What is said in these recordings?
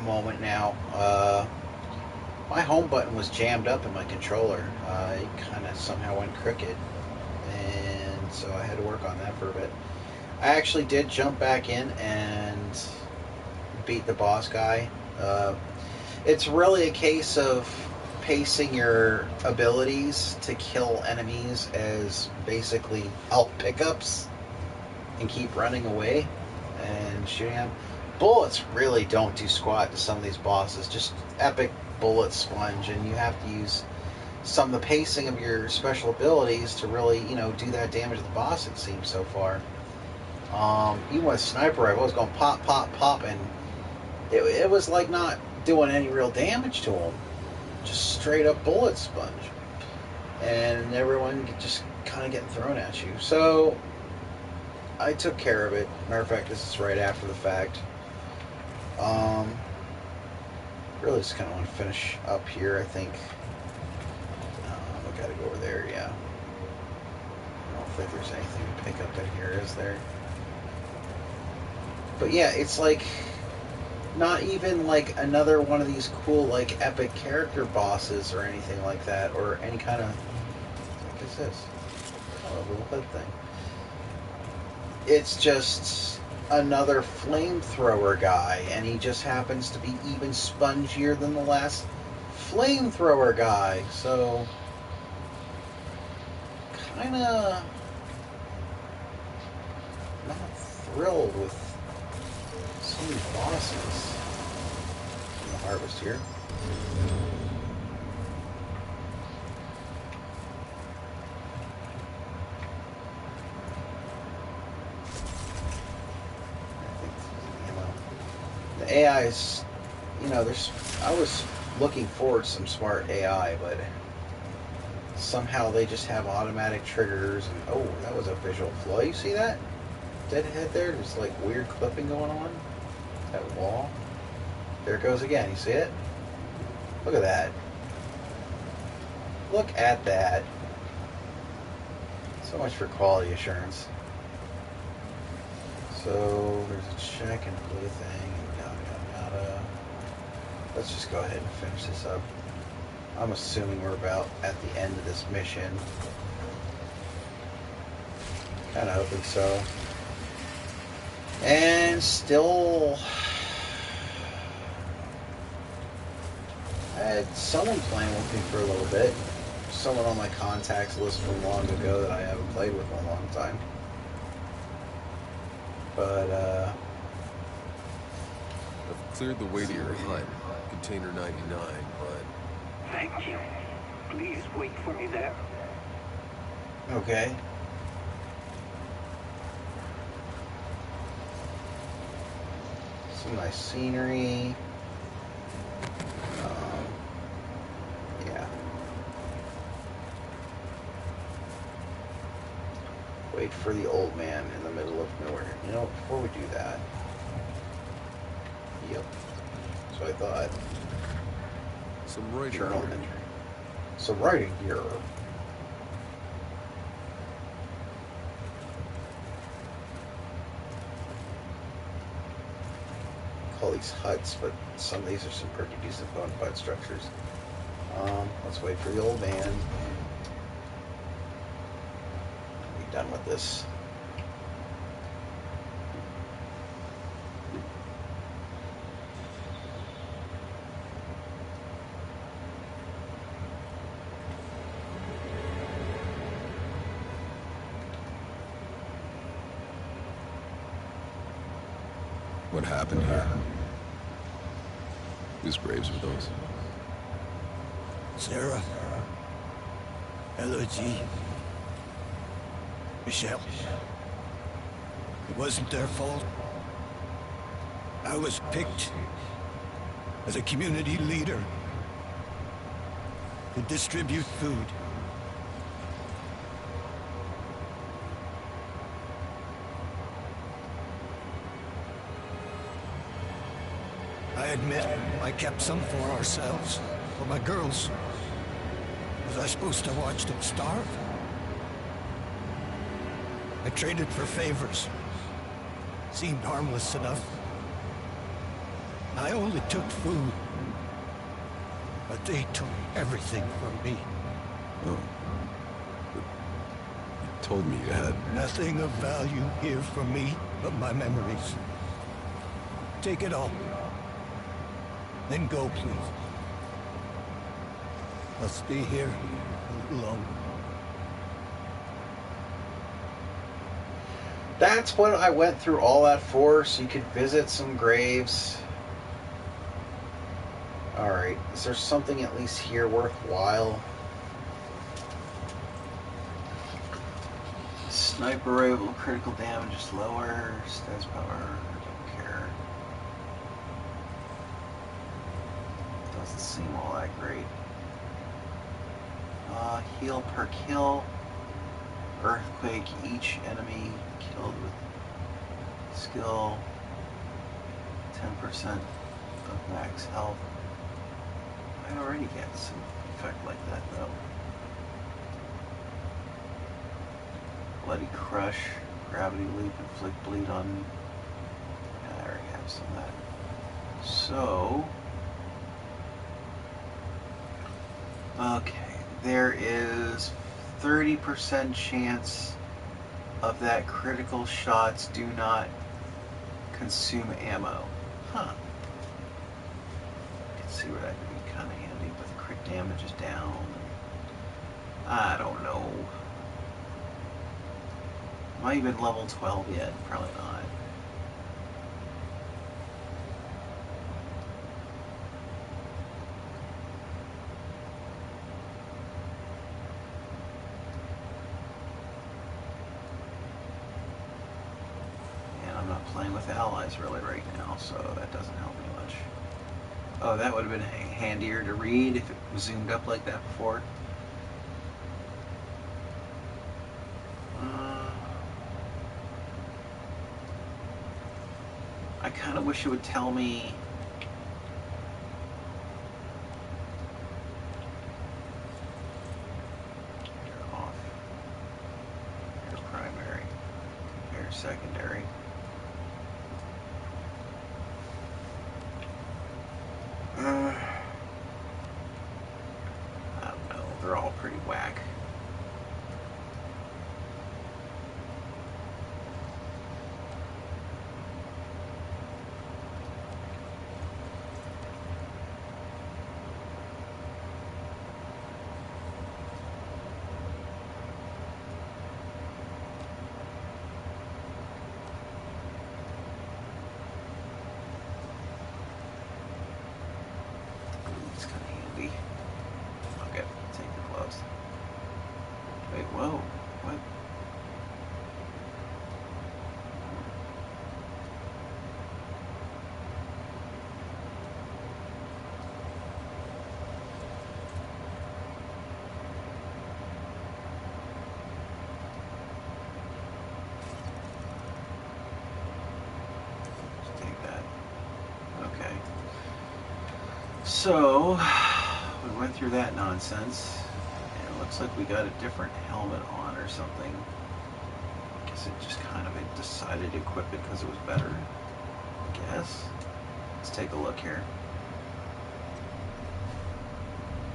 moment now. My home button was jammed up in my controller. It kind of somehow went crooked, and so I had to work on that for a bit. I actually did jump back in and beat the boss guy. It's really a case of pacing your abilities to kill enemies as basically health pickups and keep running away and shooting them. Bullets really don't do squat to some of these bosses. Just epic bullet sponge, and you have to use some of the pacing of your special abilities to really, do that damage to the boss, it seems so far. Even with sniper rifle, I was going pop, pop, pop, and it was like not doing any real damage to him. Just straight up bullet sponge. And everyone just kind of getting thrown at you. So I took care of it. Matter of fact, this is right after the fact. Really just kind of want to finish up here, I think. I gotta go over there, yeah. I don't think there's anything to pick up in here, is there? But yeah, it's like not even like another one of these cool, like, epic character bosses or anything like that, or any kind of, what is this? Oh, a little hood thing. It's just another flamethrower guy, and he just happens to be even spongier than the last flamethrower guy, so kind of not thrilled with some of these bosses. I'm gonna harvest here. The AI is, I was looking forward to some smart AI, but somehow they just have automatic triggers, and oh, that was a visual flaw. You see that? Deadhead there? There's like weird clipping going on. That wall. There it goes again. You see it? Look at that. Look at that. So much for quality assurance. So there's a check and a blue thing. Yada, yada, yada. Let's just go ahead and finish this up. I'm assuming we're about at the end of this mission. Kind of hoping so. And still, I had someone playing with me for a little bit. Someone on my contacts list from long ago that I haven't played with in a long time. But, I've cleared the way to your hut, container 99, but... Thank you. Please wait for me there. okay. Some nice scenery. Yeah. Wait for the old man in the middle of nowhere. Before we do that. Yep. So I thought. Some writing. Journal entry. Some writing here. Call these huts, but some of these are some pretty decent bona fide structures. Let's wait for the old man. Be done with this. What happened here? Whose graves were those? Sarah, Elodie, Michelle. It wasn't their fault. I was picked as a community leader to distribute food. I admit I kept some for ourselves, for my girls. Was I supposed to watch them starve? I traded for favors. Seemed harmless enough. I only took food. But they took everything from me. Oh. But you told me you had... Nothing of value here for me but my memories. Take it all. Then go, please. I'll stay here a little longer. That's what I went through all that for, so you could visit some graves. Alright, is there something at least here worthwhile? Sniper rifle, critical damage is lower, stats power, don't care. Doesn't seem all that great. Heal per kill. Earthquake, each enemy killed with skill. 10% of max health. I already get some effect like that though. Bloody crush, gravity leap, inflict bleed on. Yeah, I already have some of that. So, okay, there is 30% chance of that critical shots do not consume ammo. Huh. I can see where that could be kind of handy, but the crit damage is down. I don't know. Am I even level 12 yet? Probably not. And I'm not playing with allies really right now, so that doesn't help me much. Oh, that would have been handier to read if it was zoomed up like that before. I kind of wish it would tell me you're off. You're primary. You're secondary. I don't know. They're all pretty whack. It's kind of handy. Okay, take the gloves. Wait, whoa, what? Just take that. Okay. So, we went through that nonsense, and it looks like we got a different helmet on or something. I guess it just kind of decided to equip it because it was better, I guess. Let's take a look here.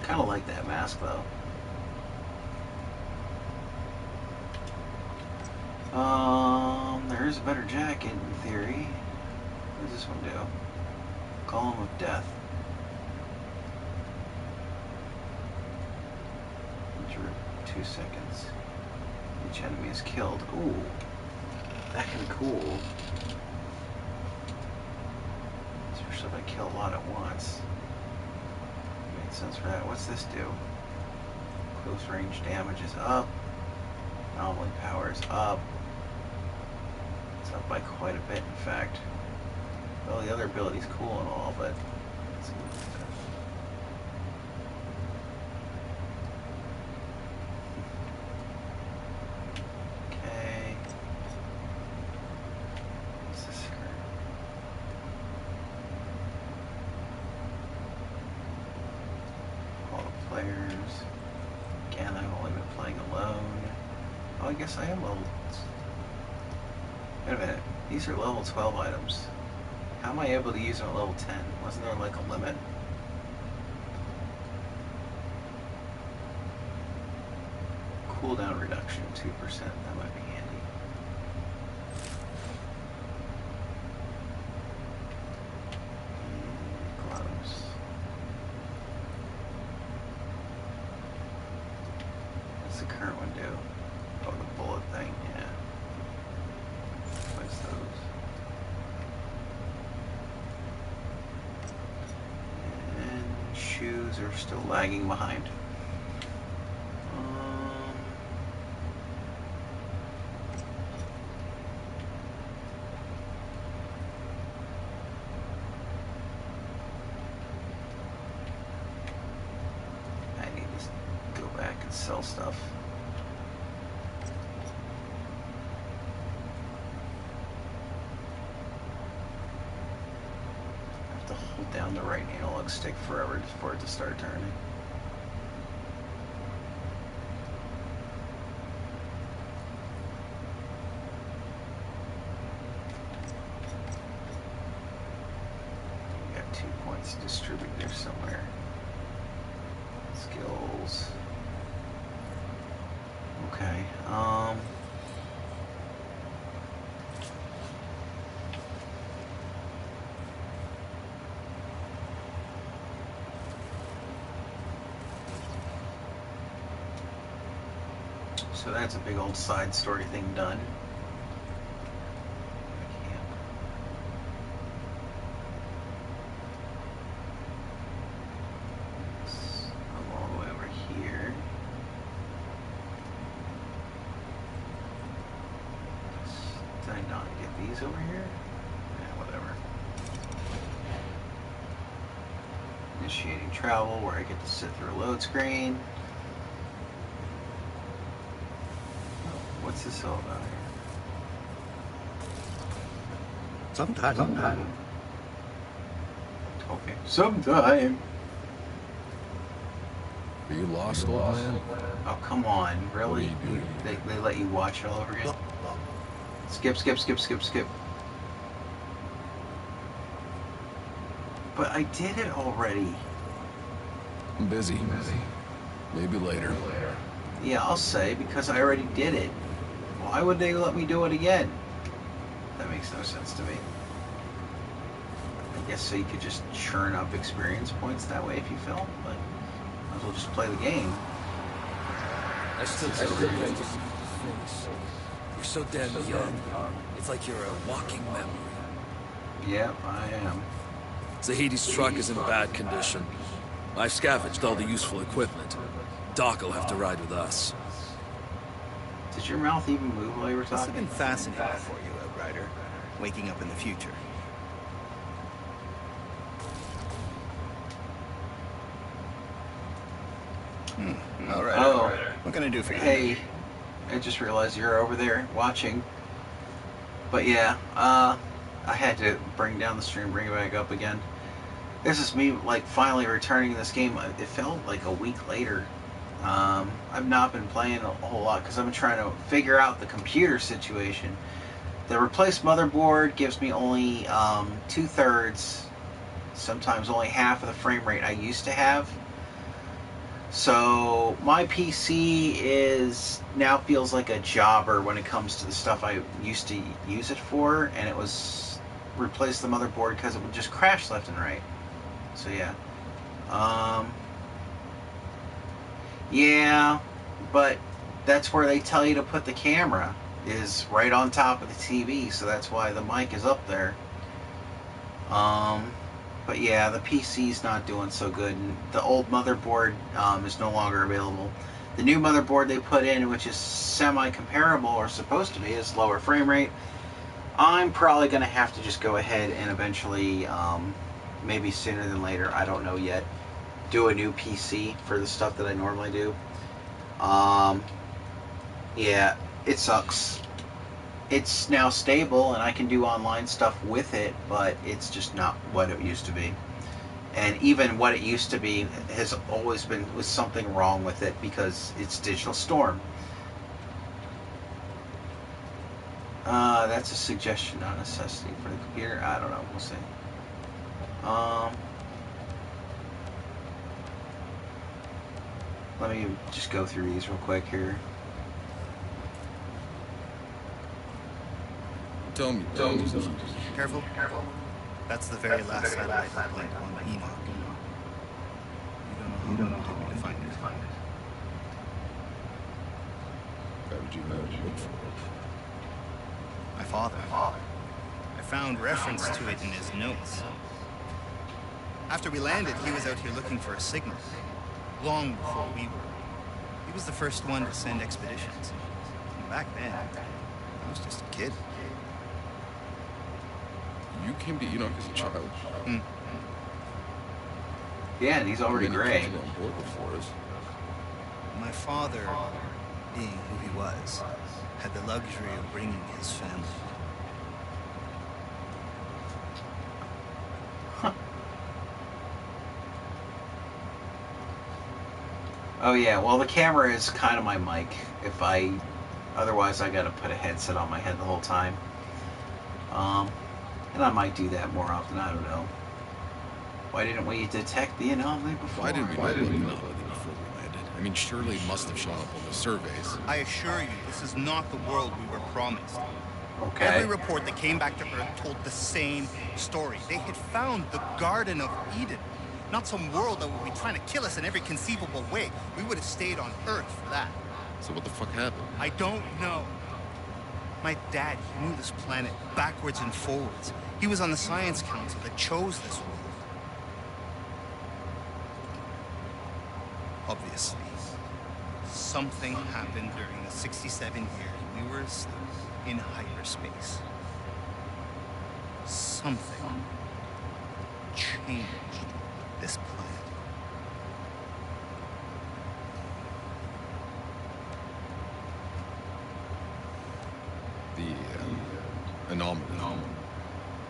Kind of like that mask though. There is a better jacket in theory. What does this one do? Column of Death. 2 seconds. Each enemy is killed. Ooh, that can be cool. Especially if I kill a lot at once. Made sense for that. What's this do? Close range damage is up. Anomaly power is up. It's up by quite a bit, in fact. Well, the other ability's cool and all, but let's see. Okay. What's this here? All the players. Again, I've only been playing alone. Oh, I guess I am level... Wait a minute. These are level 12 items. How am I able to use them at level 10? Wasn't there like a limit? Cooldown reduction, 2%. That might be handy. Gloves. What's the current one do? Oh, the bullet thing, yeah. What's those? And shoes are still lagging behind. Sell stuff. I have to hold down the right analog stick forever for it to start turning. We got 2 points distributed there somewhere. Skills. Okay, so that's a big old side story thing done. I'm all the way over here. Did I not get these over here? Yeah, whatever. Initiating travel, where I get to sit through a load screen. What's this all about here? Sometime. Okay. Sometime. Are you lost, old man? Oh, come on. Really? What are you doing? They let you watch it all over again? Skip. But I did it already. I'm busy. Maybe later. Yeah, I'll say, because I already did it. Why would they let me do it again? That makes no sense to me. I guess so you could just churn up experience points that way if you fail, but might as well just play the game. I still tell you, you're so damn young. It's like you're a walking memory. Yep, I am. Zahidi's truck is in bad condition. I've scavenged all the useful equipment. Doc will have to ride with us. Did your mouth even move while you were Must have talking? been fascinating for you, Outrider. Waking up in the future. All right. Oh. What can I do for you? Hey, I just realized you're over there watching. But yeah, I had to bring down the stream, bring it back up again. This is me, like, finally returning this game. It felt like a week later. I've not been playing a whole lot because I've been trying to figure out the computer situation. The replaced motherboard gives me only 2/3, sometimes only half of the frame rate I used to have. So my PC now feels like a jobber when it comes to the stuff I used to use it for, and it was replace the motherboard because it would just crash left and right. So yeah. Yeah, but that's where they tell you to put the camera, is right on top of the TV, so that's why the mic is up there. But yeah, the PC's not doing so good, and the old motherboard is no longer available. The new motherboard they put in, which is semi-comparable, or supposed to be, is lower frame rate. I'm probably going to have to just go ahead and eventually, maybe sooner than later, I don't know yet, do a new PC for the stuff that I normally do. Yeah, it sucks. It's now stable and I can do online stuff with it, but it's just not what it used to be. And even what it used to be has always been with something wrong with it because it's Digital Storm. That's a suggestion, not a necessity for the computer. I don't know. We'll see. Let me just go through these real quick here. Tell me. Careful. That's the very last satellite of Blink 1 Enoch. You don't know how long it took me to find it. Why would you look for it? My father. I found reference to it in his notes. After we landed, he was out here looking for a signal. Long before we were. He was the first one to send expeditions. And back then, I was just a kid. You came to Enoch as a child. Yeah, and he's already gray. On board before us. My father, being who he was, had the luxury of bringing his family. Oh yeah, well the camera is kind of my mic. Otherwise I gotta put a headset on my head the whole time. And I might do that more often, I don't know. Why didn't we detect the anomaly before? Why didn't we know about the anomaly before we landed? I mean, surely it must have shown up on the surveys. I assure you, this is not the world we were promised. Okay. Every report that came back to Earth told the same story. They had found the Garden of Eden. Not some world that would be trying to kill us in every conceivable way. We would have stayed on Earth for that. So what the fuck happened? I don't know. My dad, he knew this planet backwards and forwards. He was on the science council that chose this world. Obviously, something happened during the 67 years we were asleep in hyperspace. Something changed this planet. The anomaly.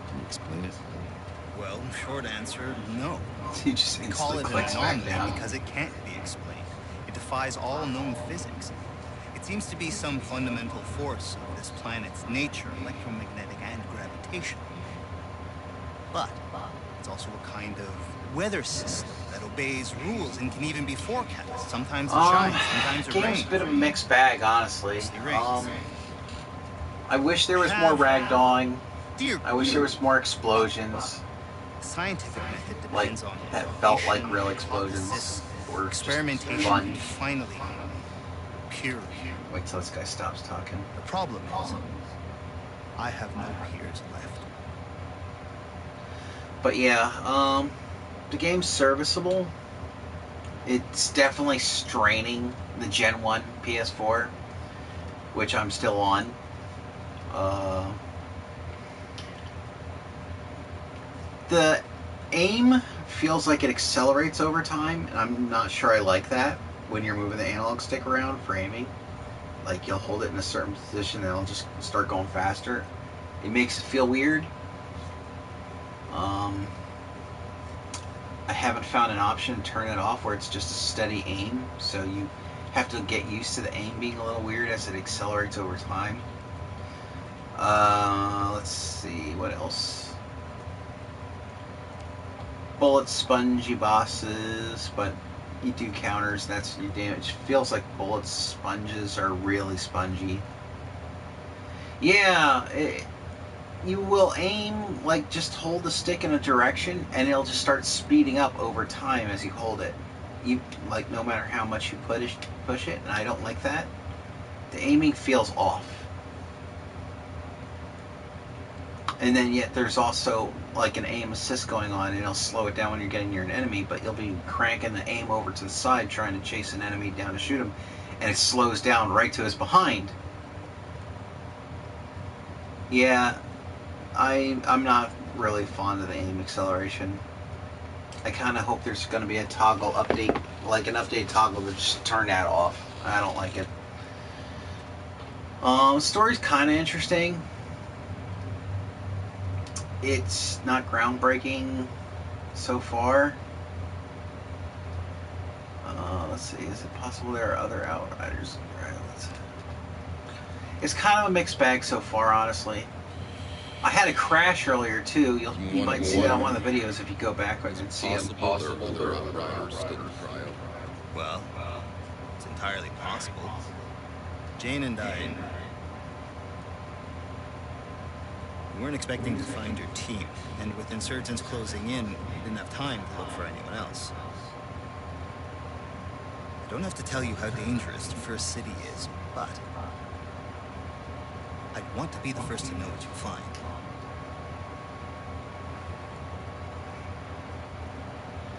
Can you explain it? Well, short answer, no. He just We call instantly it an clicks back anomaly down. because it can't be explained. It defies all known physics. It seems to be some fundamental force of this planet's nature, electromagnetic and gravitational. But it's also a kind of weather system that obeys rules and can even be forecast. Sometimes it shines, sometimes it Game's rains. a bit of a mixed bag, honestly. Mostly rains. I wish there was more ragdolling. Dear I wish there was more explosions. The scientific method Like, depends on that felt like observation, real explosions. hypothesis, Or just experimentation, fun. and finally, peer review. Wait till this guy stops talking. The problem is, I have no peers left. But yeah, the game's serviceable. It's definitely straining the Gen 1 PS4, which I'm still on. The aim feels like it accelerates over time, and I'm not sure I like that when you're moving the analog stick around for aiming. Like, you'll hold it in a certain position and it'll just start going faster. It makes it feel weird. I haven't found an option to turn it off where it's just a steady aim, so you have to get used to the aim being a little weird as it accelerates over time. Let's see, what else? Bullet spongy bosses, but you do counters, that's your damage. Feels like bullet sponges are really spongy. Yeah, you will aim, like, just hold the stick in a direction and it'll just start speeding up over time as you hold it. You, like, no matter how much you push it, and I don't like that. The aiming feels off. And then yet there's also like an aim assist going on, and it'll slow it down when you're getting near an enemy, but you'll be cranking the aim over to the side trying to chase an enemy down to shoot him, and it slows down right to his behind. Yeah, I'm not really fond of the aim acceleration. I kind of hope there's going to be a toggle update, like an update toggle to just turn that off. I don't like it. Story's kind of interesting. It's not groundbreaking so far. Let's see, is it possible there are other Outriders? Right, It's kind of a mixed bag so far, honestly. I had a crash earlier too. You might see that on one of the videos if you go backwards and see them. Possible their Outriders didn't cryo. Well, it's entirely possible. Jane and I... We weren't expecting to find your team, and with insurgents closing in, we didn't have time to look for anyone else. I don't have to tell you how dangerous the first city is, but I'd want to be the first to know what you find.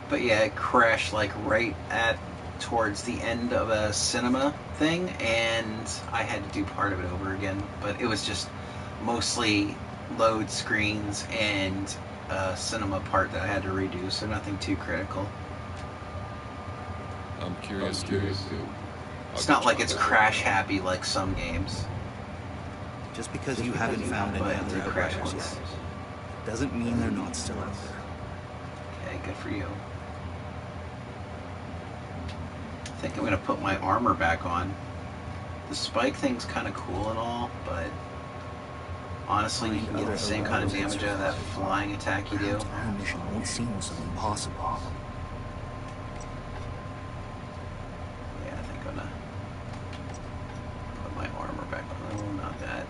But yeah, it crashed like right at towards the end of a cinema thing, and I had to do part of it over again. But it was just mostly load screens and a cinema part that I had to redo, so nothing too critical. I'm curious too. It's not like it's crash happy like some games. Just because you haven't found any other Outriders yet, doesn't mean they're not still out there. Okay, good for you. I think I'm gonna put my armor back on. The spike thing's kind of cool and all, but honestly, you can get the same kind of damage out of that flying attack you do. Our mission won't seem so impossible. Yeah, I think I'm gonna put my armor back on. Oh, not that.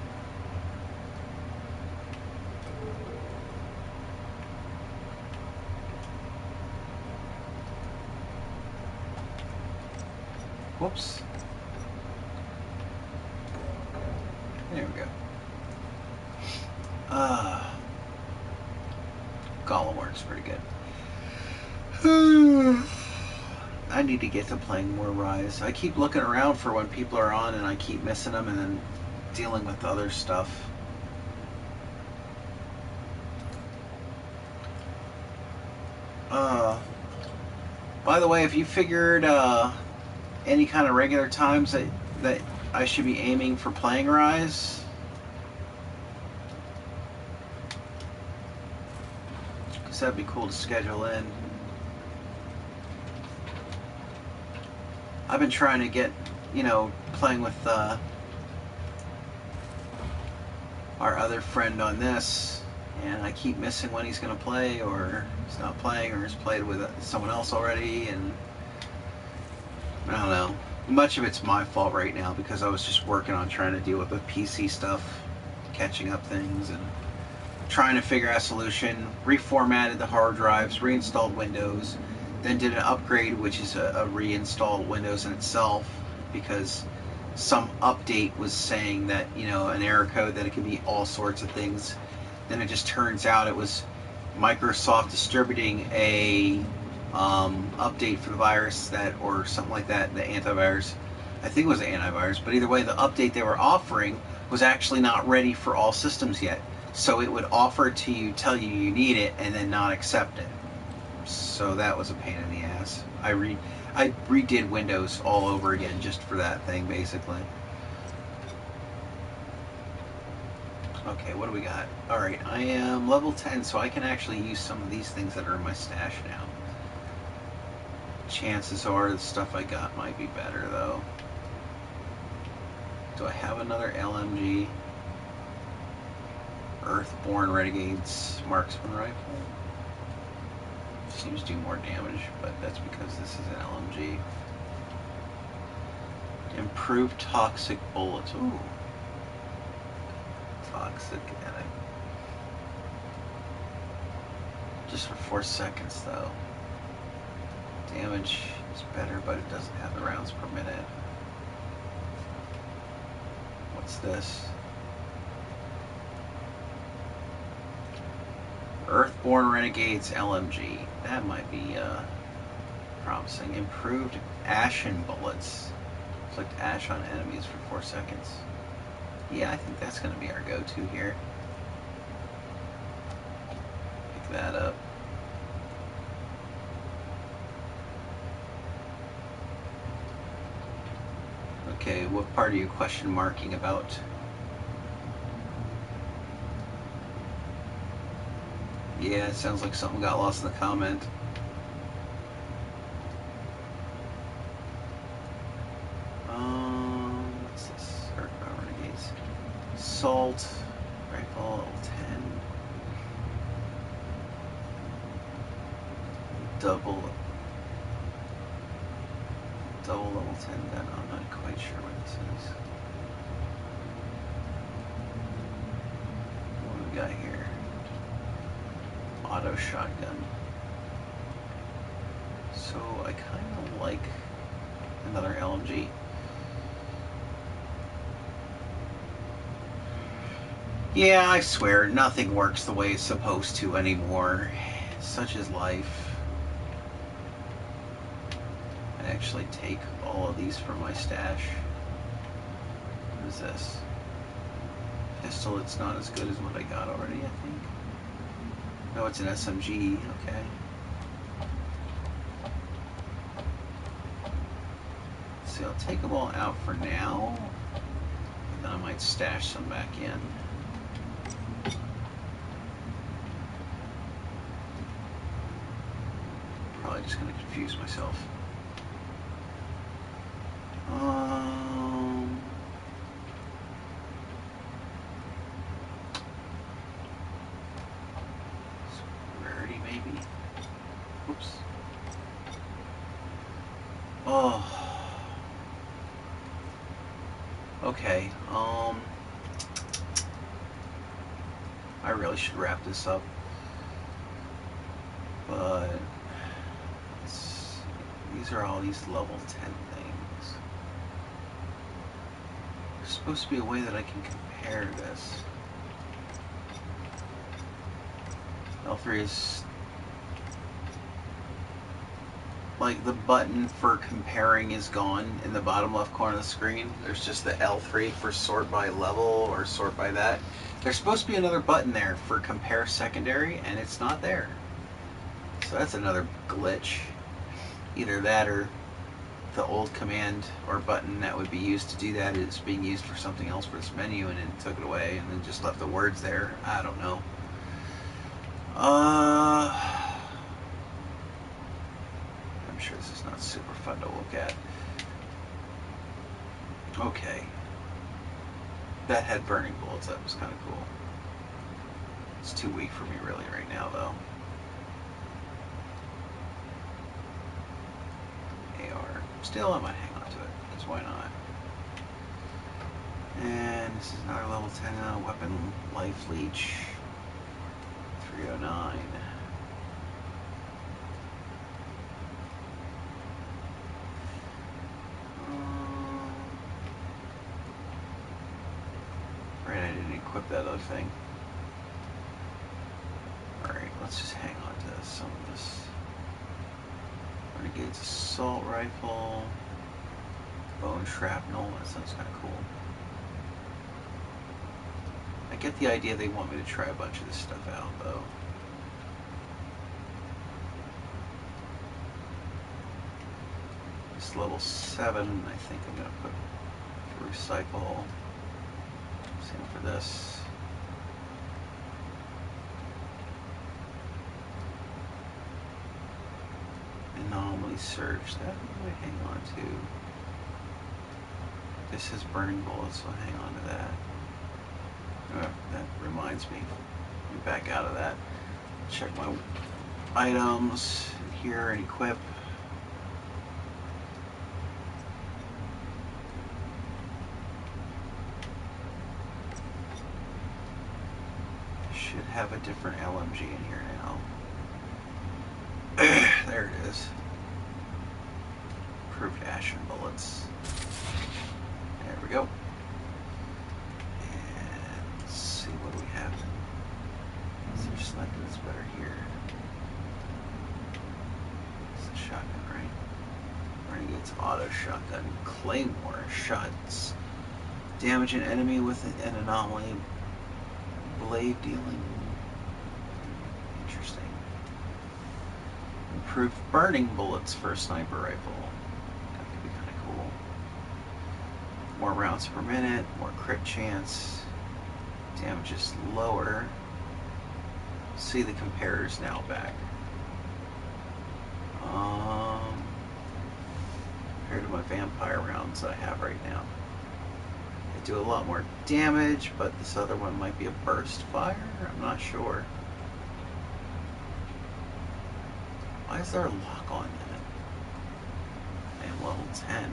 Whoops. There we go. Golem works pretty good. I need to get to playing more Rise. I keep looking around for when people are on and I keep missing them and then dealing with other stuff. By the way, if you figured any kind of regular times that I should be aiming for playing Rise, because that'd be cool to schedule in. I've been trying to get, playing with our other friend on this, and I keep missing when he's going to play, or he's not playing, or he's played with someone else already, and I don't know. Much of it's my fault right now because I was just working on trying to deal with the PC stuff, catching up things, and trying to figure out a solution. Reformatted the hard drives, reinstalled Windows, then did an upgrade, which is a reinstall Windows in itself, because some update was saying that, an error code that it could be all sorts of things. Then it just turns out it was Microsoft distributing a update for the virus or something like that, the antivirus. I think it was the antivirus, but either way, the update they were offering was actually not ready for all systems yet. So it would offer it to you, tell you you need it, and then not accept it. So that was a pain in the ass. I redid Windows all over again just for that thing, basically. Okay, what do we got? Alright, I am level 10, so I can actually use some of these things that are in my stash now. Chances are the stuff I got might be better, though. Do I have another LMG? Earthborn Renegades Marksman Rifle. Seems to do more damage, but that's because this is an LMG. Improved toxic bullets. Ooh. Toxic edit. Just for 4 seconds, though. Damage is better, but it doesn't have the rounds per minute. What's this? Earthborn Renegades LMG. That might be promising. Improved ashen bullets. Inflict ash on enemies for 4 seconds. Yeah, I think that's going to be our go-to here. Pick that up. Okay, what part are you question marking about? Yeah, it sounds like something got lost in the comment. What's this? Earthbound Renegades. assault rifle level 10. Double level 10 gun. I'm not quite sure what this is. What do we got here? Auto shotgun. So I kind of like another LMG. Yeah, I swear, nothing works the way it's supposed to anymore. Such is life. I actually take all of these from my stash. What is this? Pistol, it's not as good as what I got already, I think. No, it's an SMG, okay. So I'll take them all out for now, and then I might stash some back in. Probably just going to confuse myself. Rarity maybe. Oops. Oh. Okay. I really should wrap this up, but these are all these level 10 things. There's supposed to be a way that I can compare this. L3 is like the button for comparing is gone in the bottom left corner of the screen. There's just the L3 for sort by level or sort by that. There's supposed to be another button there for compare secondary, and it's not there. So that's another glitch. Either that or the old command or button that would be used to do that is being used for something else for this menu, and it took it away and then just left the words there. I don't know. I'm sure this is not super fun to look at. Okay. That had burning bullets. That was kind of cool. It's too weak for me really right now, though. AR. Still, I might hang on to it, because why not? And this is another level 10 weapon life leech. 309. Right, I didn't equip that other thing. Alright, let's just hang on to some of this. Renegade's assault rifle. Bone shrapnel, that sounds kind of cool. I get the idea they want me to try a bunch of this stuff out, though. This level 7, I think I'm going to put for recycle. Same for this. Anomaly surge, that I might hang on to. This has burning bullets, so I'll hang on to that. That reminds me, let me back out of that. Check my items here and equip. Should have a different LMG in here now. There it is. Improved ashen bullets. There we go. And let's see what do we have. Is there something that's better here? It's a shotgun, right? Renegade's auto shotgun. Claymore shots. Damage an enemy with an anomaly. Blade dealing. Interesting. Improved burning bullets for a sniper rifle. That could be kind of cool. More rounds per minute, more crit chance. Damage is lower. See the comparators now back. Compared to my vampire rounds that I have right now. do a lot more damage, but this other one might be a burst fire? I'm not sure. Why is there a lock on that? I am level 10.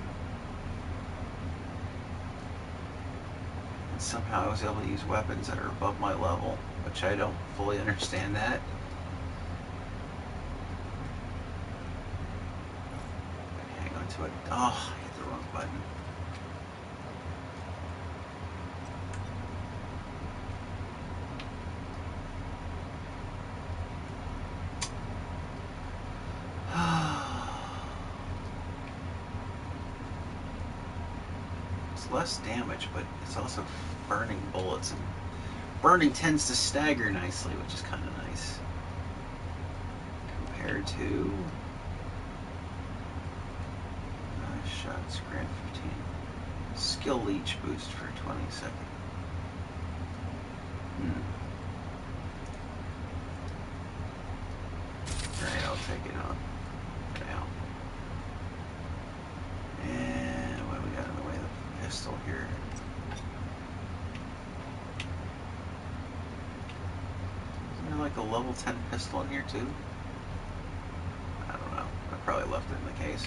And somehow I was able to use weapons that are above my level, which I don't fully understand that. Hang on to it. Oh, I hit the wrong button. It's less damage, but it's also burning bullets, and burning tends to stagger nicely, which is kind of nice compared to shots. Grant 15 skill leech boost for 20 seconds. Alright, I'll take it on for now. And what do we got in the way of the pistol here? Isn't there like a level 10 pistol in here too? I don't know. I probably left it in the case.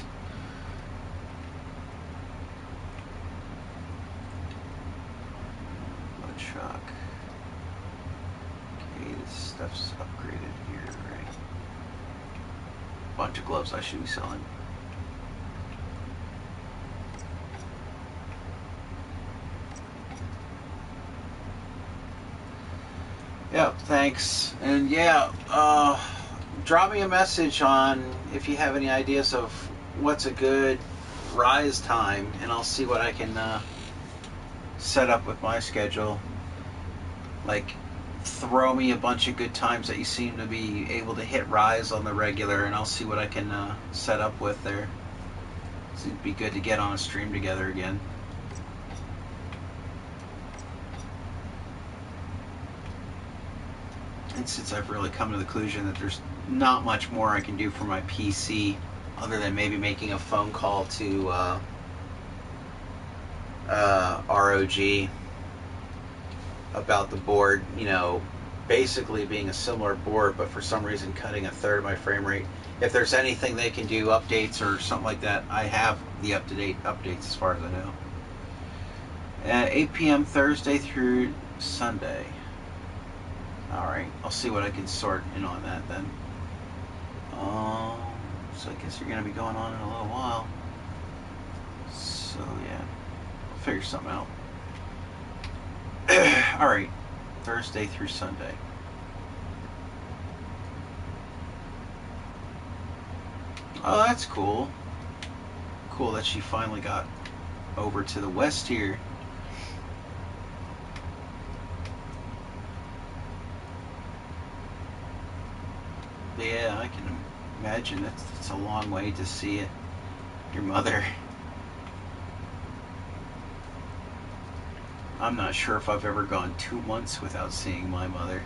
Blood shock. Okay, this stuff's upgraded here, right? Bunch of gloves I should be selling. Yep, thanks. And yeah, drop me a message on if you have any ideas of what's a good rise time, and I'll see what I can set up with my schedule. Like, throw me a bunch of good times that you seem to be able to hit rise on the regular, and I'll see what I can set up with there. So it'd be good to get on a stream together again. And since I've really come to the conclusion that there's not much more I can do for my PC other than maybe making a phone call to ROG about the board, you know, basically being a similar board, but for some reason cutting a third of my frame rate. If there's anything they can do, updates or something like that, I have the up-to-date updates as far as I know. 8 p.m. Thursday through Sunday. Alright, I'll see what I can sort in on that then. So I guess you're going to be going on in a little while. So yeah, I'll figure something out. Alright, Thursday through Sunday. Oh, that's cool. Cool that she finally got over to the west here. Yeah, I can imagine it's a long way to see it. Your mother. I'm not sure if I've ever gone 2 months without seeing my mother.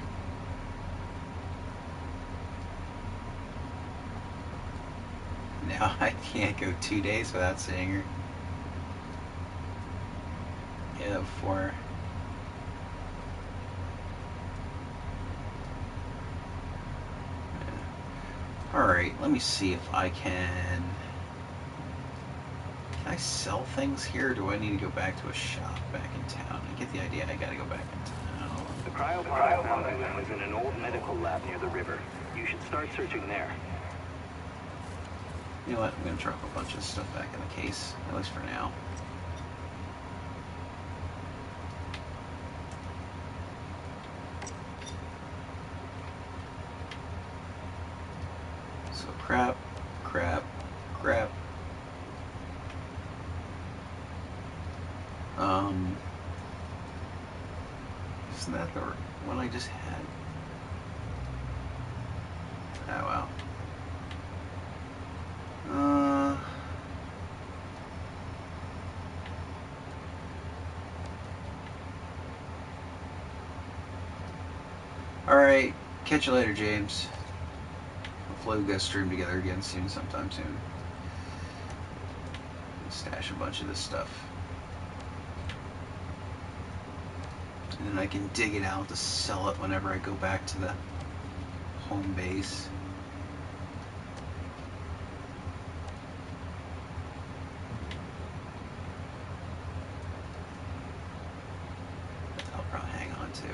Now I can't go 2 days without seeing her. Yeah, before. Alright, let me see if I can... Can I sell things here, or do I need to go back to a shop back in town? I get the idea I gotta go back in town. The cryopod found was in an old medical lab near the river. You should start searching there. You know what? I'm gonna drop a bunch of stuff back in the case, at least for now. So crap, crap, crap. Isn't that the one I just had? Oh wow. Alright, catch you later, James. Hopefully we'll get a stream together again sometime soon. Stash a bunch of this stuff. And then I can dig it out to sell it whenever I go back to the home base. I'll probably hang on to.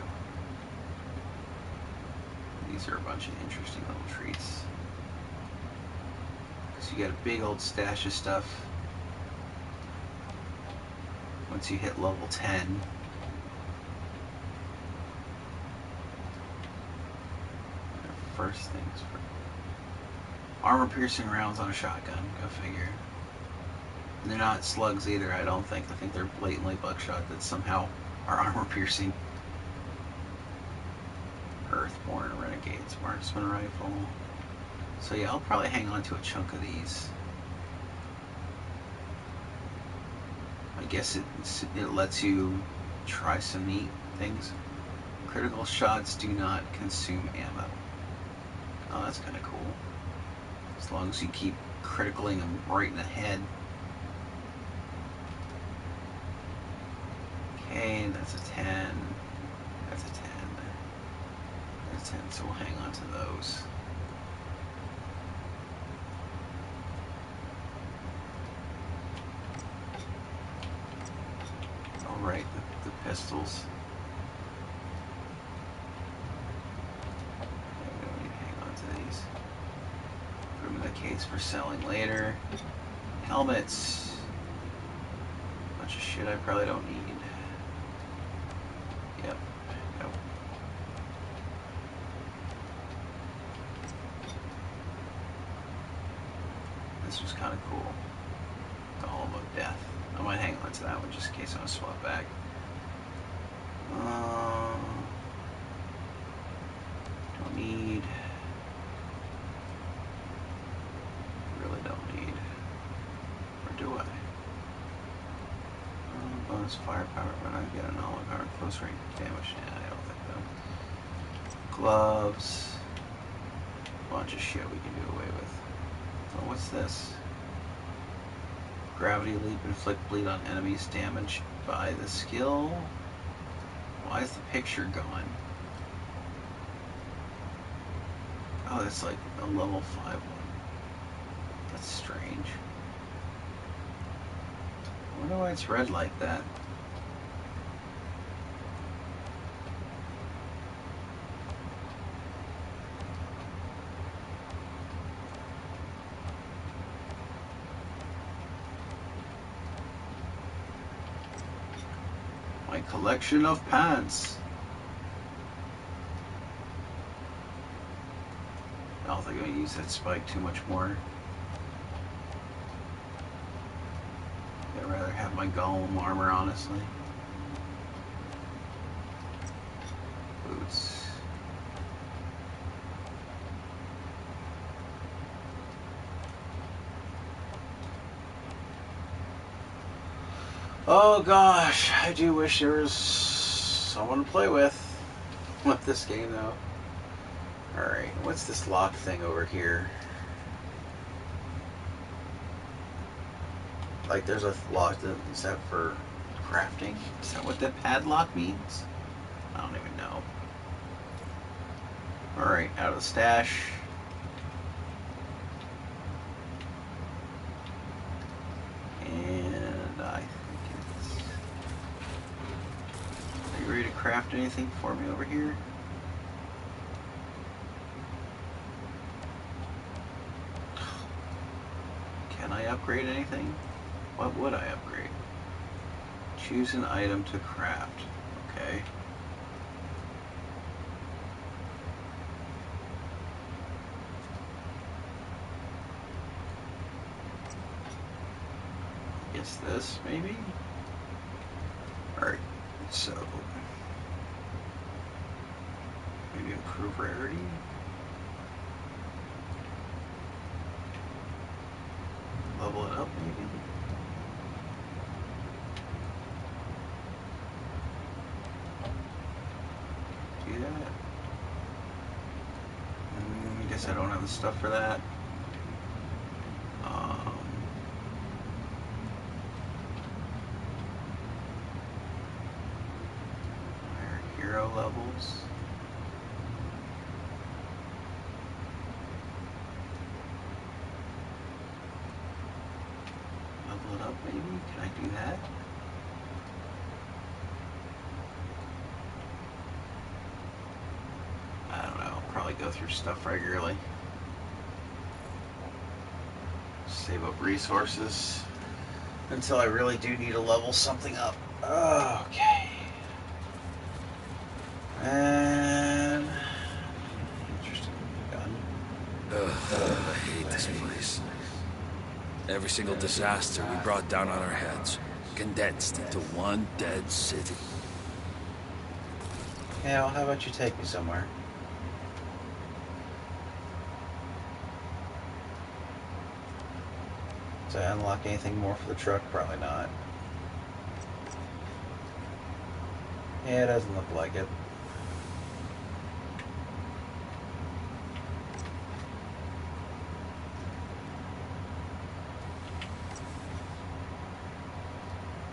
These are a bunch of interesting little treats. So you got a big old stash of stuff. Once you hit level 10, first things first. Armor piercing rounds on a shotgun, go figure. And they're not slugs either, I don't think. I think they're blatantly buckshot that somehow are armor piercing. Earthborn Renegades, marksman rifle. So yeah, I'll probably hang on to a chunk of these. I guess it lets you try some neat things. Critical shots do not consume ammo. Oh, that's kind of cool. As long as you keep criticaling them right in the head. Okay, that's a 10. That's a 10. That's a 10, so we'll hang on to those. Alright, the pistols. Put them in the case for selling later. Helmets. Bunch of shit I probably don't need. Yep. Nope. This was kind of cool. The Home of Death. I might hang on to that one just in case I want to swap back. Don't need. Really don't need. Or do I? Bonus firepower when I get an all power close range damage. Yeah, I don't think so. Gloves. Bunch of shit we can do away with. So what's this? Gravity leap, inflict bleed on enemies damaged by the skill. Why is the picture gone? Oh, that's like a level 5 one. That's strange. I wonder why it's red like that. My collection of pants. I don't think I'm gonna use that spike too much more. I'd rather have my golem armor, honestly. Boots. Oh gosh, I do wish there was someone to play with this game though. Alright, what's this lock thing over here? Like there's a lock that is that for crafting? Is that what the padlock means? I don't even know. Alright, out of the stash. And I think it's... Are you ready to craft anything for me over here? Can I upgrade anything? What would I upgrade? Choose an item to craft. Okay. Guess this, maybe? Alright, so... maybe improve rarity? Level it up, maybe? Do that? I guess I don't have the stuff for that. Where levels. Level it up, maybe? Can I do that? I don't know. I'll probably go through stuff regularly. Save up resources until I really do need to level something up. Okay. And interesting gun. I hate this place. Every single disaster we brought down on our heads, condensed into one dead city. Yeah, well, how about you take me somewhere? Did I unlock anything more for the truck? Probably not. Yeah, it doesn't look like it.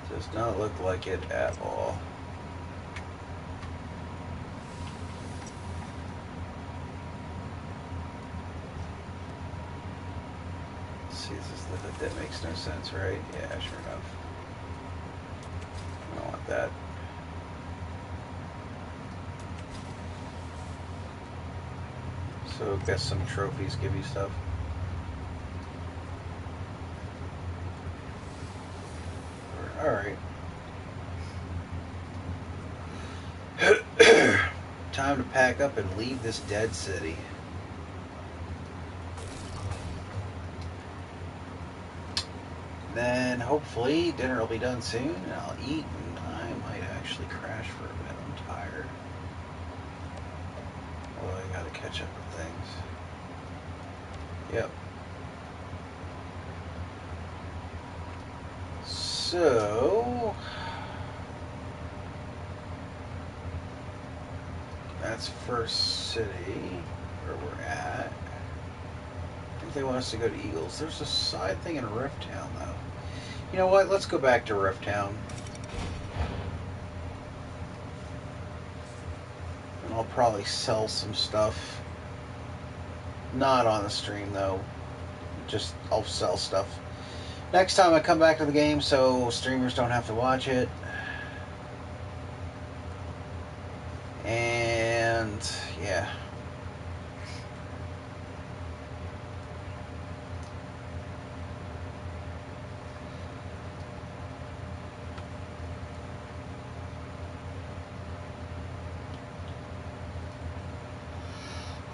Does not look like it at all. See, that makes no sense, right? Yeah, sure enough. I don't want that. So, guess some trophies give you stuff. Alright. Time to pack up and leave this dead city. Then hopefully dinner will be done soon and I'll eat and I might actually crash for a bit. I'm tired. Well, I gotta catch up with things. Yep. So that's First City where we're at. I think they want us to go to Eagles. There's a side thing in Rift Town though. You know what? Let's go back to Rift Town. And I'll probably sell some stuff. Not on the stream though. Just I'll sell stuff next time I come back to the game so streamers don't have to watch it. And yeah.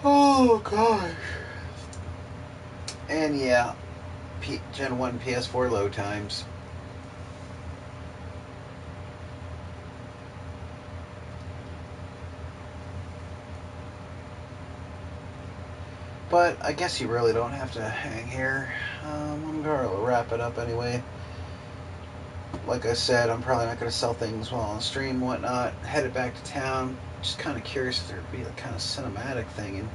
Oh gosh. And yeah, Gen 1 Ps4 load times. But I guess you really don't have to hang here. I'm going to wrap it up anyway. Like I said, I'm probably not going to sell things while on stream and whatnot. Headed back to town. Just kind of curious if there'd be a kind of cinematic thing. And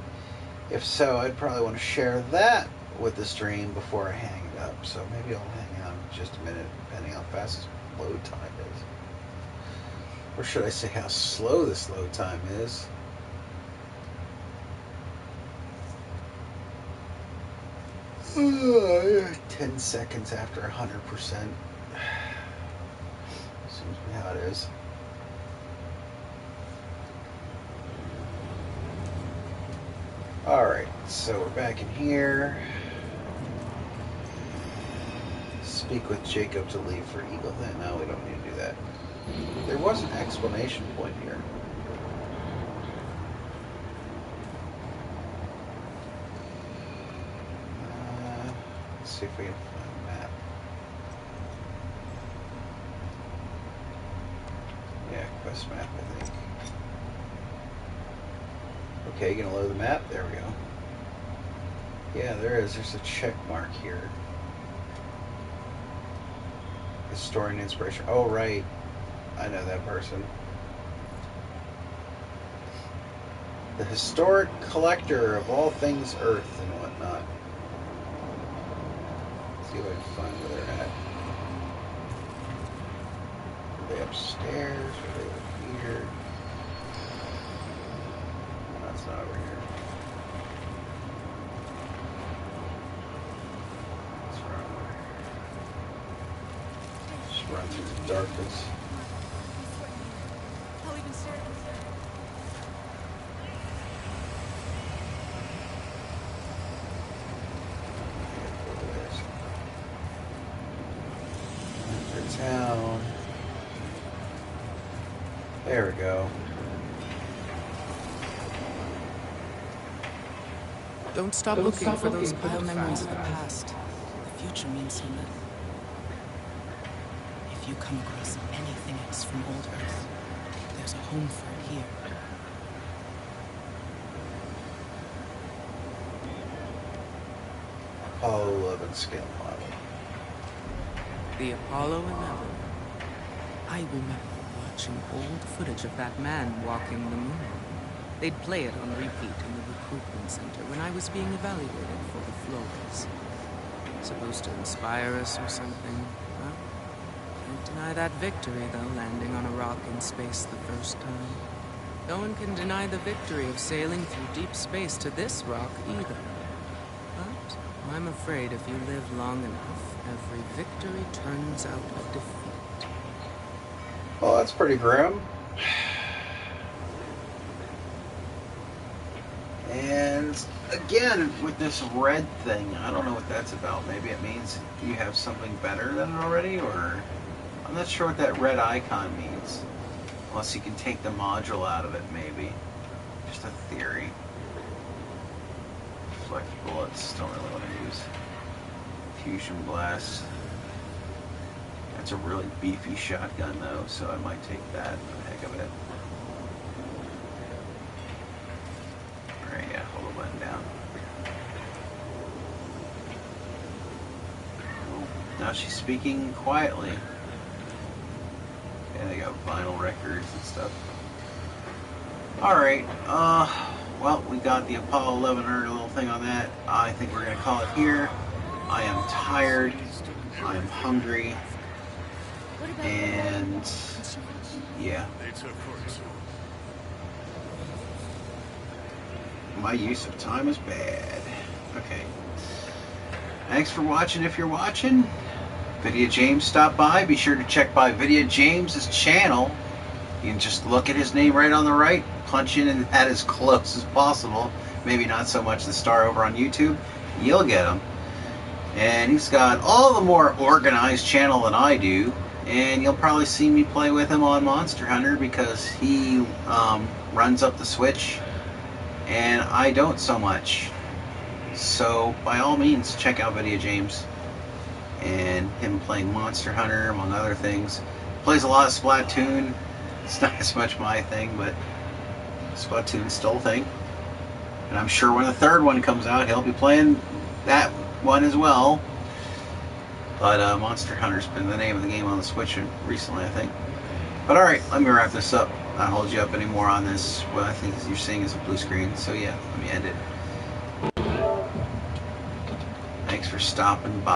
if so, I'd probably want to share that with the stream before I hang it up. So maybe I'll hang out in just a minute, depending how fast this load time is. Or should I say how slow this load time is? Yeah, 10 seconds after 100%. Seems to be how it is. Alright, so we're back in here. Speak with Jacob to leave for Eagle. No, we don't need to do that. There was an exclamation point here. Let's see if we can find a map. Yeah, quest map, I think. Okay, you gonna load the map? There we go. Yeah, there is. There's a check mark here. Historian inspiration. Oh, right. I know that person. The historic collector of all things Earth and whatnot. Let's see if I can find where they're at. Are they upstairs? Are they over here? It's not over here. It's right over here. Just run through the darkness. I'll even stare at this. Enter town. There we go. Don't stop looking for those pale memories of the past. The future means so little. If you come across anything else from old Earth, there's a home for it here. Apollo 11 scale model. The Apollo 11. I remember watching old footage of that man walking the moon. They'd play it on repeat in the recruitment center when I was being evaluated for the floors. Supposed to inspire us or something. Well, can't deny that victory, though, landing on a rock in space the first time. No one can deny the victory of sailing through deep space to this rock, either. But I'm afraid if you live long enough, every victory turns out a defeat. Well, that's pretty grim. And again, with this red thing, I don't know what that's about. Maybe it means you have something better than it already, or I'm not sure what that red icon means. Unless you can take the module out of it, maybe. Just a theory. Reflect bullets, don't really want to use. Fusion blast. That's a really beefy shotgun though, so I might take that for the heck of it. Alright, yeah, hold the button down. Oh, now she's speaking quietly. Yeah, they got vinyl records and stuff. Alright, well, we got the Apollo 11 little thing on that. I think we're going to call it here. I am tired. I am hungry. And yeah, my use of time is bad. Okay, thanks for watching. If you're watching, Video James stopped by. Be sure to check by Video James's channel. You can just look at his name right on the right, punch in and that as close as possible. Maybe not so much the star over on YouTube. You'll get him. And he's got all the more organized channel than I do. And you'll probably see me play with him on Monster Hunter because he runs up the Switch and I don't so much. So by all means, check out Video James and him playing Monster Hunter among other things. Plays a lot of Splatoon. It's not as much my thing, but Splatoon's still a thing. And I'm sure when the third one comes out, he'll be playing that one as well. But Monster Hunter's been the name of the game on the Switch recently, I think. But alright, let me wrap this up. Not hold you up anymore on this. What I think you're seeing is a blue screen. So yeah, let me end it. Thanks for stopping by.